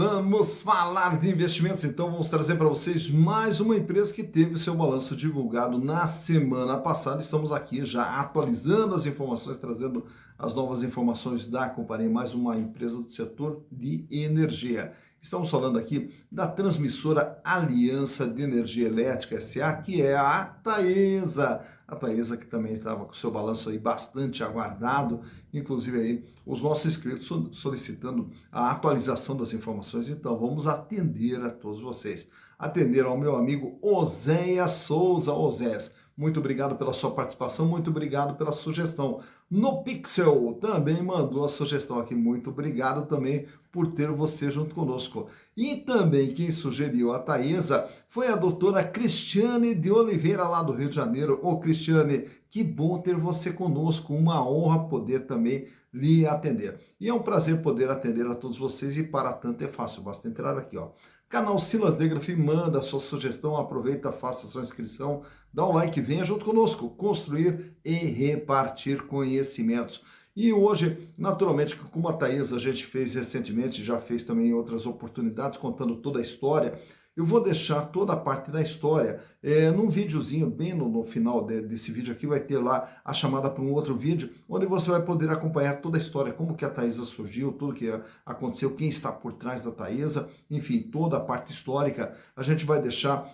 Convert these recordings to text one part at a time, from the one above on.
Vamos falar de investimentos, então vamos trazer para vocês mais uma empresa que teve o seu balanço divulgado na semana passada. Estamos aqui já atualizando as informações, trazendo as novas informações da companhia, mais uma empresa do setor de energia. Estamos falando aqui da transmissora Aliança de Energia Elétrica S.A., que é a Taesa. A Taesa que também estava com o seu balanço aí bastante aguardado, inclusive aí os nossos inscritos solicitando a atualização das informações. Então vamos atender a todos vocês. Atender ao meu amigo Oséias Souza. Oséias, muito obrigado pela sua participação, muito obrigado pela sugestão. No Pixel também mandou a sugestão aqui, muito obrigado também por ter você junto conosco. E também quem sugeriu a Taesa foi a doutora Cristiane de Oliveira, lá do Rio de Janeiro. Ô Cristiane, que bom ter você conosco, uma honra poder também lhe atender. E é um prazer poder atender a todos vocês e para tanto é fácil, basta entrar aqui, ó. Canal Silas Degraf, manda a sua sugestão, aproveita, faça a sua inscrição, dá um like, venha junto conosco, construir e repartir conhecimentos. E hoje, naturalmente, como a Taesa a gente fez recentemente, já fez também em outras oportunidades, contando toda a história, eu vou deixar toda a parte da história num videozinho, bem no final desse vídeo aqui, vai ter lá a chamada para um outro vídeo, onde você vai poder acompanhar toda a história, como que a Taesa surgiu, tudo que aconteceu, quem está por trás da Taesa, enfim, toda a parte histórica, a gente vai deixar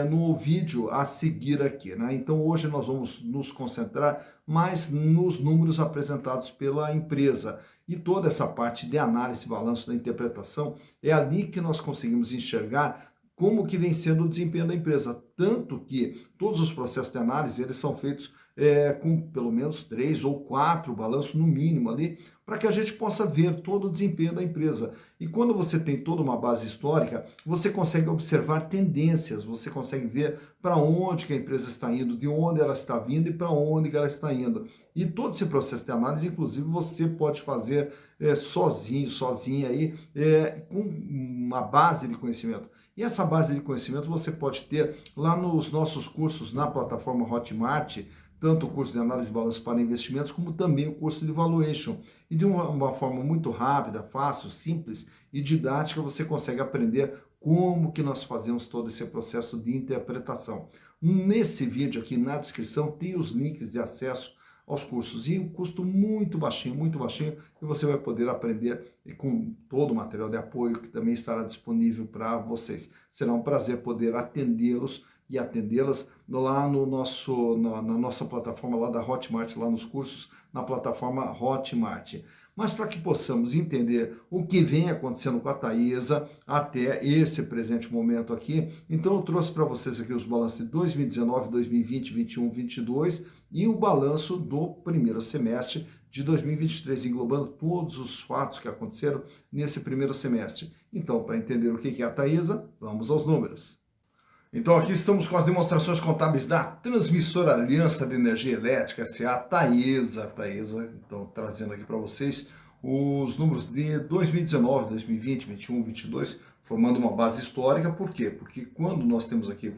no vídeo a seguir aqui, né? Então hoje nós vamos nos concentrar mais nos números apresentados pela empresa. E toda essa parte de análise, balanço da interpretação, é ali que nós conseguimos enxergar como que vem sendo o desempenho da empresa. Tanto que todos os processos de análise, eles são feitos com pelo menos 3 ou 4 balanços no mínimo ali, para que a gente possa ver todo o desempenho da empresa. E quando você tem toda uma base histórica, você consegue observar tendências, você consegue ver para onde que a empresa está indo, de onde ela está vindo e para onde que ela está indo. E todo esse processo de análise, inclusive, você pode fazer sozinha aí, com uma base de conhecimento. E essa base de conhecimento você pode ter lá nos nossos cursos na plataforma Hotmart, tanto o curso de análise de balanço para investimentos, como também o curso de valuation. E de uma forma muito rápida, fácil, simples e didática, você consegue aprender como que nós fazemos todo esse processo de interpretação. Nesse vídeo aqui, na descrição, tem os links de acesso aos cursos e um custo muito baixinho, e você vai poder aprender com todo o material de apoio que também estará disponível para vocês. Será um prazer poder atendê-los e atendê-las lá na nossa plataforma lá da Hotmart, lá nos cursos, na plataforma Hotmart. Mas para que possamos entender o que vem acontecendo com a Taesa até esse presente momento aqui, então eu trouxe para vocês aqui os balanços de 2019, 2020, 2021, 2022 e o balanço do primeiro semestre de 2023, englobando todos os fatos que aconteceram nesse primeiro semestre. Então, para entender o que é a Taesa, vamos aos números. Então aqui estamos com as demonstrações contábeis da transmissora Aliança de Energia Elétrica S.A., Taesa, então trazendo aqui para vocês os números de 2019, 2020, 21, 22, formando uma base histórica. Por quê? Porque quando nós temos aqui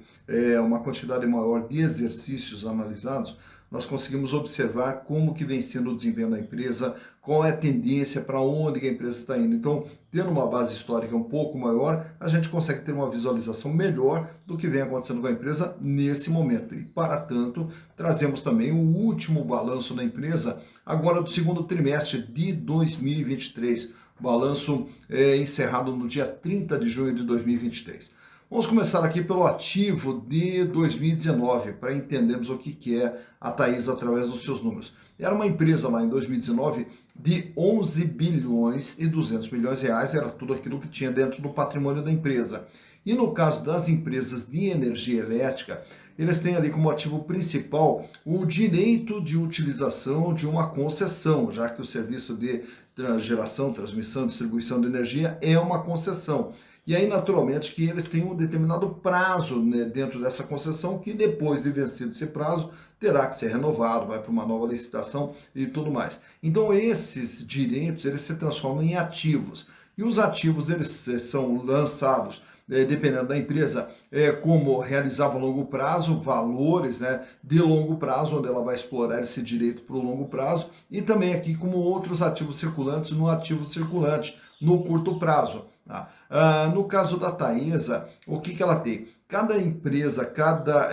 uma quantidade maior de exercícios analisados, nós conseguimos observar como que vem sendo o desempenho da empresa, qual é a tendência, para onde a empresa está indo. Então, tendo uma base histórica um pouco maior, a gente consegue ter uma visualização melhor do que vem acontecendo com a empresa nesse momento. E, para tanto, trazemos também o último balanço da empresa, agora do segundo trimestre de 2023. Balanço encerrado no dia 30 de junho de 2023. Vamos começar aqui pelo ativo de 2019, para entendermos o que é a Taesa através dos seus números. Era uma empresa lá em 2019 de 11 bilhões e 200 milhões de reais, era tudo aquilo que tinha dentro do patrimônio da empresa. E no caso das empresas de energia elétrica, eles têm ali como ativo principal o direito de utilização de uma concessão, já que o serviço de geração, transmissão, distribuição de energia é uma concessão. E aí, naturalmente, que eles têm um determinado prazo, né, dentro dessa concessão, que depois de vencido esse prazo, terá que ser renovado, vai para uma nova licitação e tudo mais. Então, esses direitos, eles se transformam em ativos. E os ativos, eles são lançados, dependendo da empresa, como realizava a longo prazo, valores, né, de longo prazo, onde ela vai explorar esse direito para o longo prazo, e também aqui como outros ativos circulantes no ativo circulante, no curto prazo. Tá? No caso da Taesa, o que ela tem? Cada empresa, cada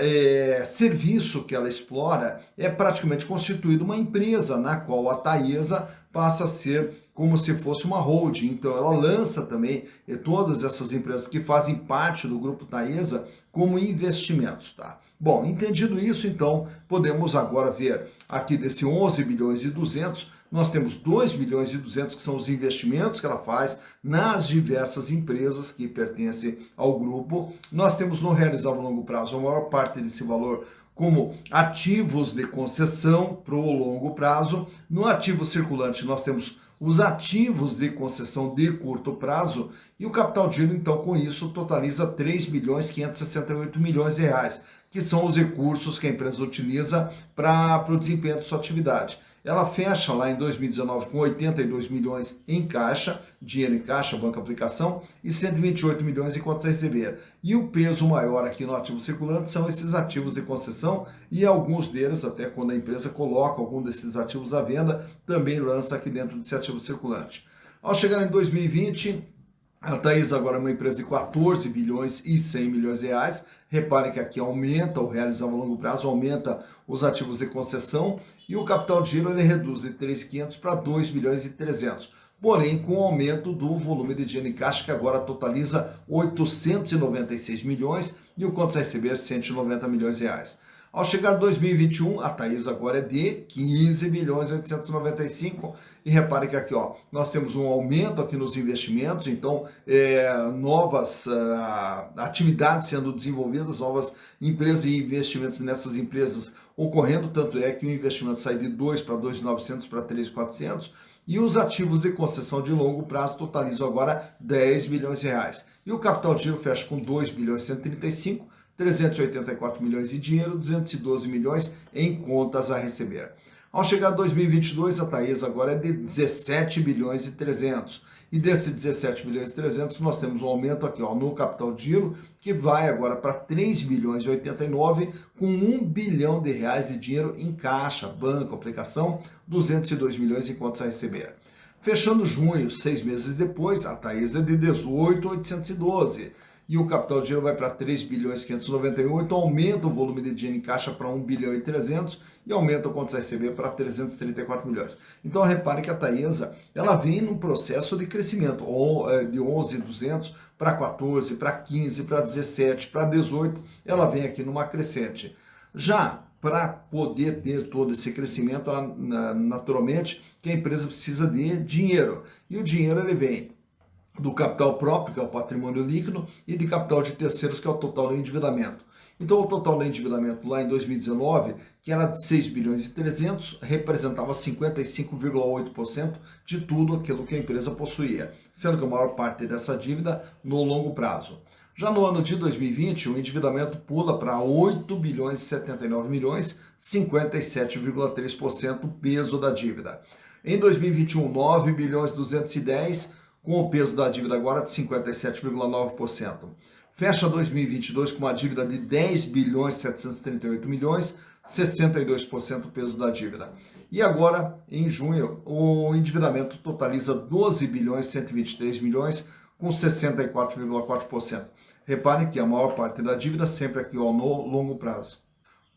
serviço que ela explora é praticamente constituído uma empresa, na qual a Taesa passa a ser como se fosse uma holding. Então, ela lança também todas essas empresas que fazem parte do grupo Taesa como investimentos, tá? Bom, entendido isso, então, podemos agora ver aqui desse 11 bilhões e 200, nós temos 2 bilhões e 200 que são os investimentos que ela faz nas diversas empresas que pertencem ao grupo. Nós temos no realizável a longo prazo a maior parte desse valor como ativos de concessão para o longo prazo. No ativo circulante nós temos os ativos de concessão de curto prazo e o capital de giro, então, com isso, totaliza 3 bilhões 568 milhões de reais, que são os recursos que a empresa utiliza para o desempenho da sua atividade. Ela fecha lá em 2019 com 82 milhões em caixa, dinheiro em caixa, banco aplicação, e 128 milhões em contas a receber. E o peso maior aqui no ativo circulante são esses ativos de concessão e alguns deles, até quando a empresa coloca algum desses ativos à venda, também lança aqui dentro desse ativo circulante. Ao chegar em 2020, a Taesa agora é uma empresa de 14 bilhões e 100 milhões de reais. Reparem que aqui aumenta o realizável a longo prazo, aumenta os ativos de concessão e o capital de giro ele reduz de 3.500 para 2 bilhões e 300. Porém, com o aumento do volume de dinheiro em caixa, que agora totaliza 896 milhões e o contas a receber 190 milhões de reais. Ao chegar 2021, a Taesa agora é de 15 bilhões e 895 e repare que aqui nós temos um aumento aqui nos investimentos, então novas atividades sendo desenvolvidas, novas empresas e investimentos nessas empresas ocorrendo, tanto é que o investimento sai de 2 para 2.900 para 3.400 e os ativos de concessão de longo prazo totalizam agora 10 bilhões de reais. E o capital de giro fecha com 2 bilhões e 135, 384 milhões em dinheiro, 212 milhões em contas a receber. Ao chegar a 2022, a Taesa agora é de 17 bilhões e 300. E desses 17 bilhões e 300, nós temos um aumento aqui no capital de giro, que vai agora para 3 bilhões e 89, com 1 bilhão de reais de dinheiro em caixa, banco, aplicação, 202 milhões em contas a receber. Fechando junho, 6 meses depois, a Taesa é de 18.812. E o capital de giro vai para 3 bilhões 598, aumenta o volume de dinheiro em caixa para 1 bilhão e 300 e aumenta o contas a receber para 334 milhões. Então repare que a Taesa, ela vem num processo de crescimento, de 11.200 para 14, para 15, para 17, para 18, ela vem aqui numa crescente. Já para poder ter todo esse crescimento, naturalmente, que a empresa precisa de dinheiro. E o dinheiro ele vem do capital próprio, que é o patrimônio líquido, e de capital de terceiros, que é o total do endividamento. Então, o total do endividamento lá em 2019, que era de 6 bilhões e 300, representava 55,8% de tudo aquilo que a empresa possuía, sendo que a maior parte dessa dívida no longo prazo. Já no ano de 2020, o endividamento pula para 8 bilhões e 79 milhões, 57,3% o peso da dívida. Em 2021, 9 bilhões e 210, com o peso da dívida agora de 57,9%. Fecha 2022 com uma dívida de 10 bilhões e 738 milhões, 62% o peso da dívida. E agora, em junho, o endividamento totaliza 12 bilhões e 123 milhões, com 64,4%. Reparem que a maior parte da dívida sempre aqui no longo prazo.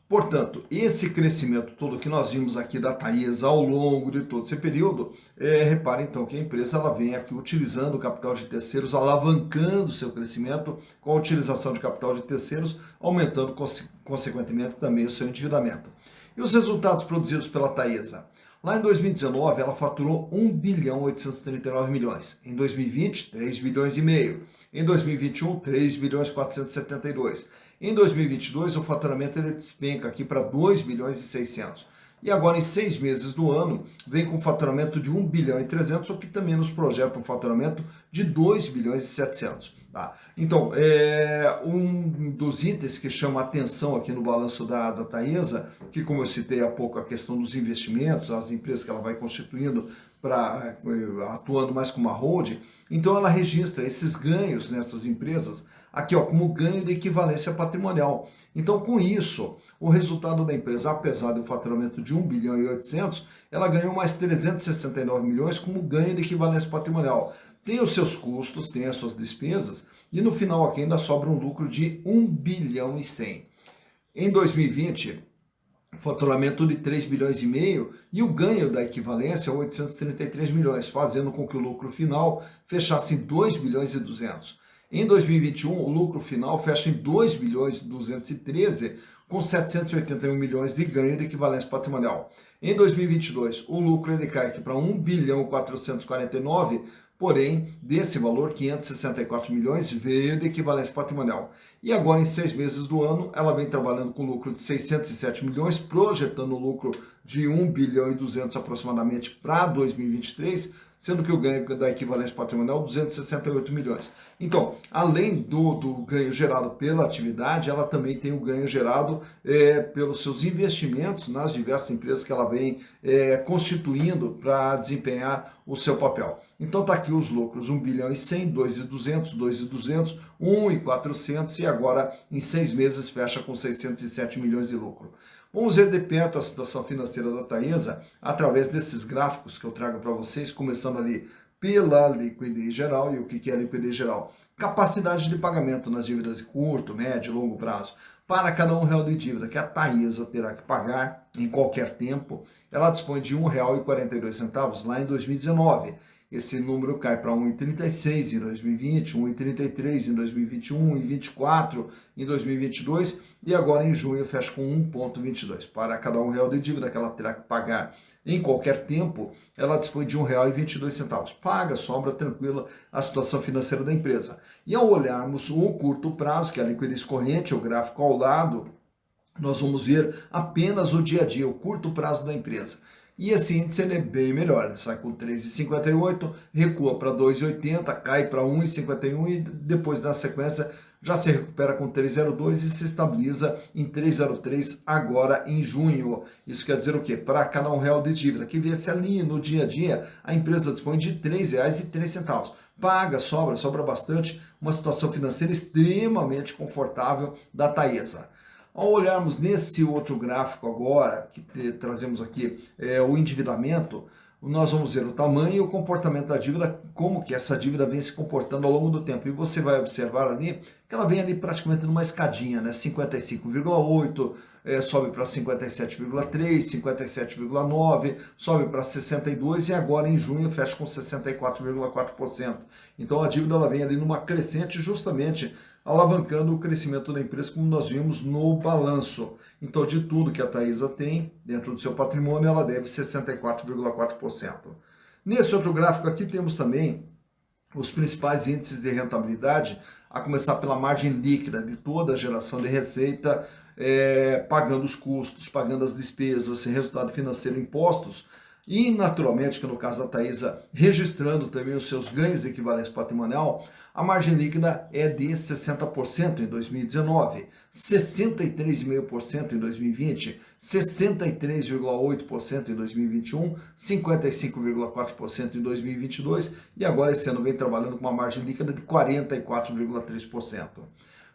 Portanto, esse crescimento todo que nós vimos aqui da Taesa ao longo de todo esse período, repare então que a empresa ela vem aqui utilizando o capital de terceiros, alavancando seu crescimento com a utilização de capital de terceiros, aumentando consequentemente também o seu endividamento. E os resultados produzidos pela Taesa? Lá em 2019, ela faturou 1 bilhão 839 milhões. Em 2020, 3 bilhões e meio. Em 2021, 3 bilhões 472. Em 2022, o faturamento ele despenca aqui para 2 bilhões e 600. E agora, em 6 meses do ano, vem com faturamento de 1 bilhão e 300, o que também nos projeta um faturamento de 2 bilhões e 700. Tá? Então, um dos itens que chama atenção aqui no balanço da Taesa, que como eu citei há pouco, a questão dos investimentos, as empresas que ela vai constituindo, atuando mais como uma holding, então ela registra esses ganhos nessas empresas aqui como ganho de equivalência patrimonial. Então, com isso, o resultado da empresa, apesar do faturamento de 1 bilhão e 800, ela ganhou mais 369 milhões como ganho de equivalência patrimonial. tem os seus custos, tem as suas despesas, e no final aqui ainda sobra um lucro de 1 bilhão e 100. Em 2020, faturamento de 3 bilhões e meio e o ganho da equivalência 833 milhões, fazendo com que o lucro final fechasse em 2 bilhões e 200. Em 2021, o lucro final fecha em 2 bilhões e 213, com 781 milhões de ganho de equivalência patrimonial. Em 2022, o lucro ele cai aqui para 1 bilhão 449, porém, desse valor, 564 milhões veio de equivalência patrimonial. E agora, em 6 meses do ano, ela vem trabalhando com lucro de 607 milhões, projetando lucro de 1 bilhão e 200 aproximadamente para 2023, sendo que o ganho da equivalência patrimonial 268 milhões. Então, além do ganho gerado pela atividade, ela também tem o ganho gerado pelos seus investimentos nas diversas empresas que ela vem constituindo para desempenhar o seu papel. Então tá aqui os lucros, 1 bilhão e 100, 2,200, 2,200, 1,400 e agora em 6 meses fecha com 607 milhões de lucro. Vamos ver de perto a situação financeira da Taesa através desses gráficos que eu trago para vocês, começando ali pela liquidez geral. E o que é a liquidez geral? Capacidade de pagamento nas dívidas de curto, médio e longo prazo. Para cada R$1 de dívida que a Taesa terá que pagar em qualquer tempo, ela dispõe de R$1,42 lá em 2019. Esse número cai para 1,36 em 2020, 1,33 em 2021, 1,24 em 2022 e agora em junho fecha com 1,22. Para cada R$1 de dívida que ela terá que pagar em qualquer tempo, ela dispõe de R$1,22. Paga, sobra, tranquila a situação financeira da empresa. E ao olharmos o curto prazo, que é a liquidez corrente, o gráfico ao lado, nós vamos ver apenas o dia a dia, o curto prazo da empresa. E esse índice ele é bem melhor, ele sai com 3,58, recua para 2,80, cai para 1,51 e depois da sequência já se recupera com 3,02 e se estabiliza em 3,03 agora em junho. Isso quer dizer o quê? Para cada R$1 de dívida, que vê-se ali no dia a dia, a empresa dispõe de R$3,03. Paga, sobra bastante, uma situação financeira extremamente confortável da Taesa. Ao olharmos nesse outro gráfico agora, que trazemos aqui o endividamento, nós vamos ver o tamanho e o comportamento da dívida, como que essa dívida vem se comportando ao longo do tempo. E você vai observar ali que ela vem ali praticamente numa escadinha, né? 55,8, sobe para 57,3, 57,9, sobe para 62 e agora em junho fecha com 64,4%. Então a dívida ela vem ali numa crescente justamente alavancando o crescimento da empresa, como nós vimos no balanço. Então, de tudo que a Taesa tem dentro do seu patrimônio, ela deve 64,4%. Nesse outro gráfico aqui temos também os principais índices de rentabilidade, a começar pela margem líquida de toda a geração de receita, pagando os custos, pagando as despesas, resultado financeiro, impostos, e naturalmente, que no caso da Taesa, registrando também os seus ganhos de equivalência patrimonial, a margem líquida é de 60% em 2019, 63,5% em 2020, 63,8% em 2021, 55,4% em 2022 e agora esse ano vem trabalhando com uma margem líquida de 44,3%.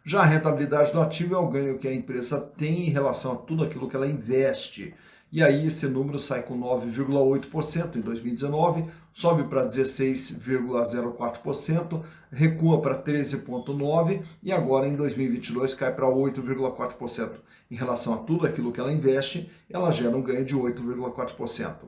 Já a rentabilidade do ativo é o ganho que a empresa tem em relação a tudo aquilo que ela investe. E aí esse número sai com 9,8% em 2019, sobe para 16,04%, recua para 13,9% e agora em 2022 cai para 8,4%. Em relação a tudo aquilo que ela investe, ela gera um ganho de 8,4%.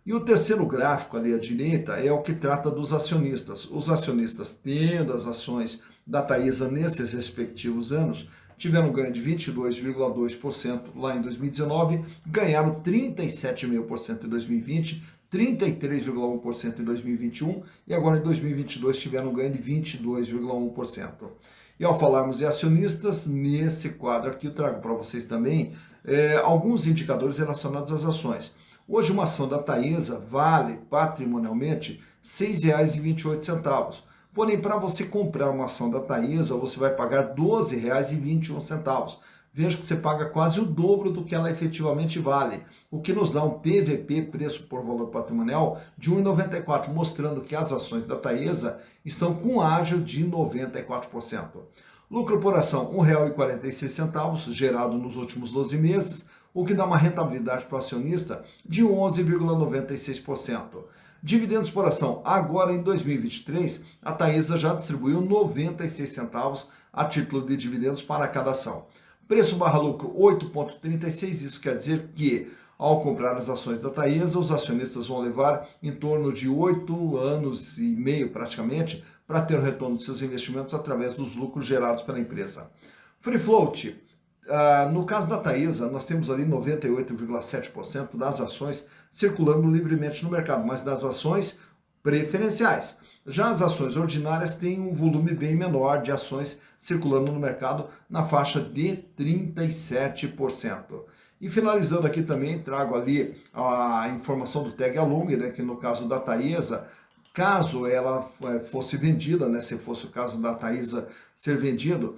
E o terceiro gráfico ali à direita é o que trata dos acionistas. Os acionistas tendo as ações da Taesa nesses respectivos anos, tiveram um ganho de 22,2% lá em 2019, ganharam 37,5% em 2020, 33,1% em 2021 e agora em 2022 tiveram um ganho de 22,1%. E ao falarmos de acionistas, nesse quadro aqui eu trago para vocês também alguns indicadores relacionados às ações. Hoje uma ação da Taesa vale patrimonialmente R$ 6,28. Porém, para você comprar uma ação da Taesa, você vai pagar R$ 12,21. Veja que você paga quase o dobro do que ela efetivamente vale, o que nos dá um PVP, preço por valor patrimonial, de 1,94, mostrando que as ações da Taesa estão com ágio de 94%. Lucro por ação, R$ 1,46, gerado nos últimos 12 meses, o que dá uma rentabilidade para o acionista de 11,96%. Dividendos por ação. Agora, em 2023, a Taesa já distribuiu 96 centavos a título de dividendos para cada ação. Preço barra lucro 8,36, isso quer dizer que ao comprar as ações da Taesa, os acionistas vão levar em torno de 8 anos e meio praticamente para ter o retorno de seus investimentos através dos lucros gerados pela empresa. Free float. No caso da Taesa, nós temos ali 98,7% das ações circulando livremente no mercado, mas das ações preferenciais. Já as ações ordinárias têm um volume bem menor de ações circulando no mercado, na faixa de 37%. E finalizando aqui também, trago ali a informação do tag along, né, que no caso da Taesa, caso ela fosse vendida, né, se fosse o caso da Taesa ser vendido,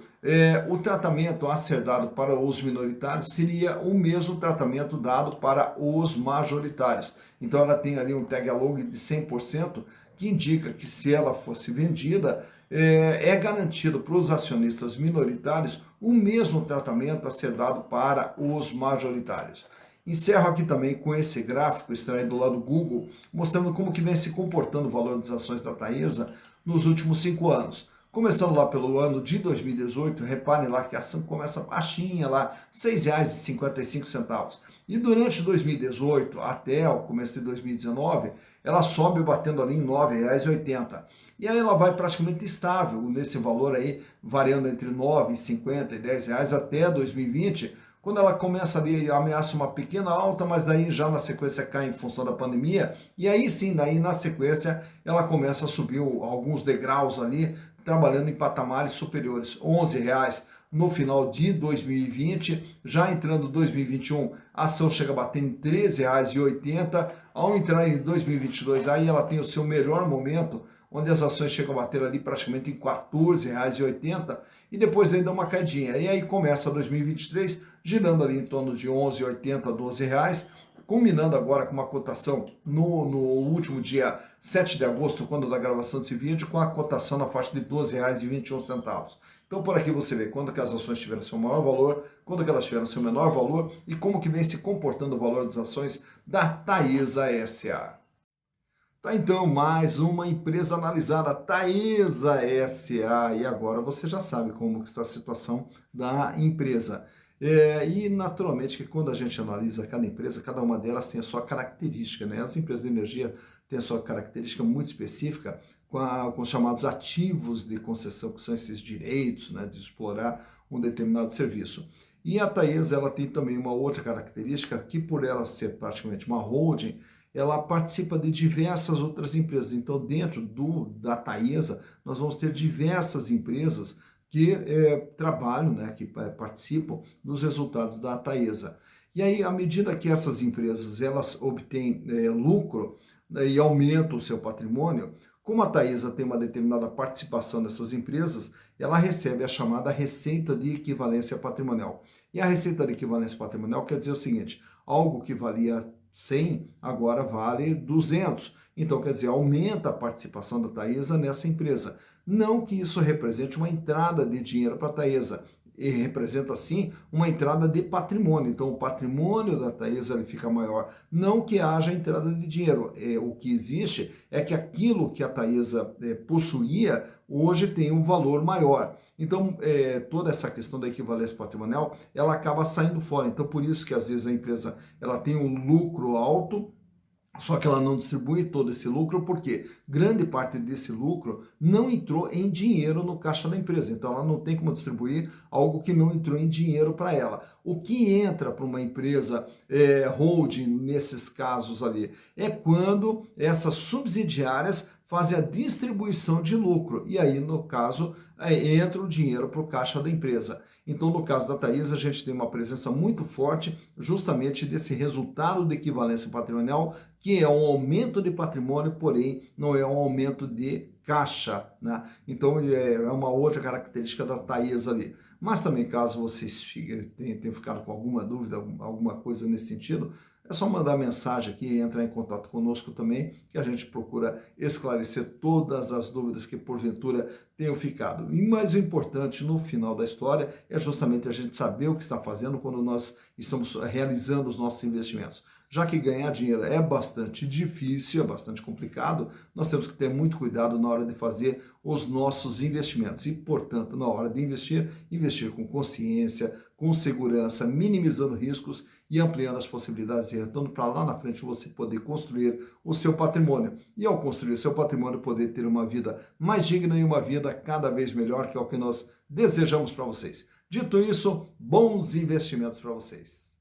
o tratamento a ser dado para os minoritários seria o mesmo tratamento dado para os majoritários. Então ela tem ali um tag along de 100%, que indica que se ela fosse vendida, é garantido para os acionistas minoritários o mesmo tratamento a ser dado para os majoritários. Encerro aqui também com esse gráfico extraído lá do Google, mostrando como que vem se comportando o valor das ações da Taesa nos últimos 5 anos. Começando lá pelo ano de 2018, reparem lá que a ação começa baixinha lá, R$ 6,55. E durante 2018 até o começo de 2019, ela sobe batendo ali em R$ 9,80. E aí ela vai praticamente estável nesse valor aí, variando entre R$ 9,50 e R$ 10 até 2020, quando ela começa ali, ameaça uma pequena alta, mas daí já na sequência cai em função da pandemia, e aí sim, daí na sequência, ela começa a subir alguns degraus ali, trabalhando em patamares superiores, R$ 11,00 no final de 2020, já entrando em 2021, a ação chega batendo em R$ 13,80, ao entrar em 2022, aí ela tem o seu melhor momento, onde as ações chegam a bater ali praticamente em R$ 14,80, e depois aí dá uma caidinha. E aí começa 2023, girando ali em torno de R$ 11,80 a R$ 12,00, culminando agora com uma cotação no último dia 7 de agosto, quando da gravação desse vídeo, com a cotação na faixa de R$ 12,21. Então por aqui você vê quando que as ações tiveram seu maior valor, quando que elas tiveram seu menor valor e como que vem se comportando o valor das ações da Taesa S.A. Tá, então, mais uma empresa analisada, Taesa S.A. E agora você já sabe como que está a situação da empresa. E naturalmente que quando a gente analisa cada empresa, cada uma delas tem a sua característica, né? As empresas de energia têm a sua característica muito específica com os chamados ativos de concessão, que são esses direitos, né, de explorar um determinado serviço. E a Taesa, ela tem também uma outra característica, que por ela ser praticamente uma holding, ela participa de diversas outras empresas. Então, dentro da Taesa, nós vamos ter diversas empresas que trabalham, né, que participam dos resultados da Taesa. E aí, à medida que essas empresas elas obtêm lucro, né, e aumentam o seu patrimônio, como a Taesa tem uma determinada participação nessas empresas, ela recebe a chamada receita de equivalência patrimonial. E a receita de equivalência patrimonial quer dizer o seguinte: algo que valia 100, agora vale 200. Então, quer dizer, aumenta a participação da Taesa nessa empresa. Não que isso represente uma entrada de dinheiro para a Taesa, e representa sim uma entrada de patrimônio. Então o patrimônio da Taesa ele fica maior. Não que haja entrada de dinheiro. O que existe é que aquilo que a Taesa possuía hoje tem um valor maior. Então toda essa questão da equivalência patrimonial ela acaba saindo fora. Então por isso que às vezes a empresa ela tem um lucro alto, só que ela não distribui todo esse lucro, porque grande parte desse lucro não entrou em dinheiro no caixa da empresa. Então ela não tem como distribuir algo que não entrou em dinheiro para ela. O que entra para uma empresa holding nesses casos ali é quando essas subsidiárias fazem a distribuição de lucro. E aí, no caso, entra o dinheiro para o caixa da empresa. Então, no caso da Taesa, a gente tem uma presença muito forte justamente desse resultado de equivalência patrimonial, que é um aumento de patrimônio, porém não é um aumento de caixa, né? Então é uma outra característica da Taesa ali. Mas também, caso vocês tenham ficado com alguma dúvida, alguma coisa nesse sentido, é só mandar mensagem aqui e entrar em contato conosco também, que a gente procura esclarecer todas as dúvidas que porventura tenham ficado. E mais o importante no final da história é justamente a gente saber o que está fazendo quando nós estamos realizando os nossos investimentos. Já que ganhar dinheiro é bastante difícil, é bastante complicado, nós temos que ter muito cuidado na hora de fazer os nossos investimentos. E, portanto, na hora de investir, investir com consciência, com segurança, minimizando riscos e ampliando as possibilidades de retorno para lá na frente você poder construir o seu patrimônio. E ao construir o seu patrimônio, poder ter uma vida mais digna e uma vida cada vez melhor, que é o que nós desejamos para vocês. Dito isso, bons investimentos para vocês.